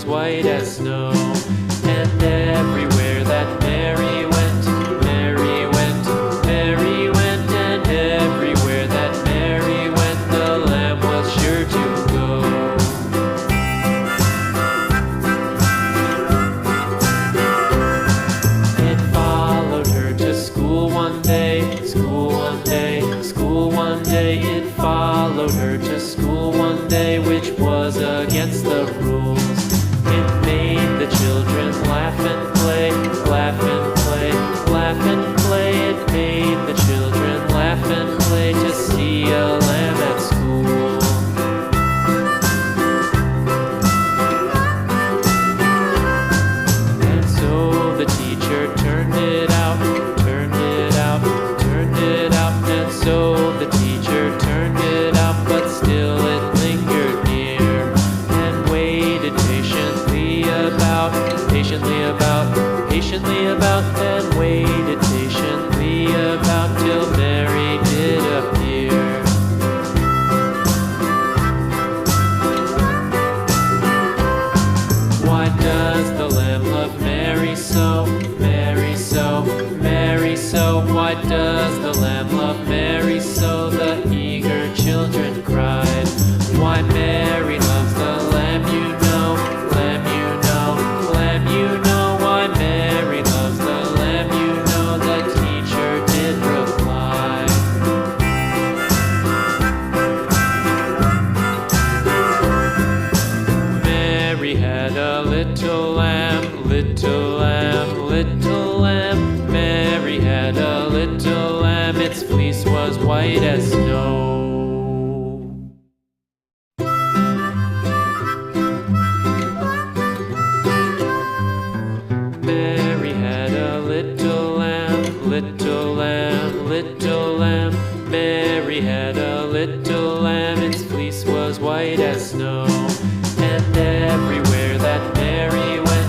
white as snow. And everywhere that Mary went, Mary went, Mary went, and everywhere that Mary went, the lamb was sure to go. It followed her to school one day, school one day, school one day. It followed her to school one day, which was against the rules. It made the children laugh and play, laugh and play, laugh and play. It made the children laugh and play to see a lamb at school. And so the teacher turned it out, turned it out, turned it out. And so the teacher turned it out, but still it lingered near and waited patiently about, and waited patiently about till Mary did appear. Why does the lamb love Mary so, Mary so, Mary so? Why does the lamb love Mary so? The eager children cried. Why Mary loves the lamb, you know, lamb, you know, lamb, you know. Why Mary loves the lamb, you know, the teacher did reply. Mary had a little lamb, little lamb, little lamb. Mary had a little lamb, its fleece was white as snow. Mary had a little lamb, little lamb, little lamb. Mary had a little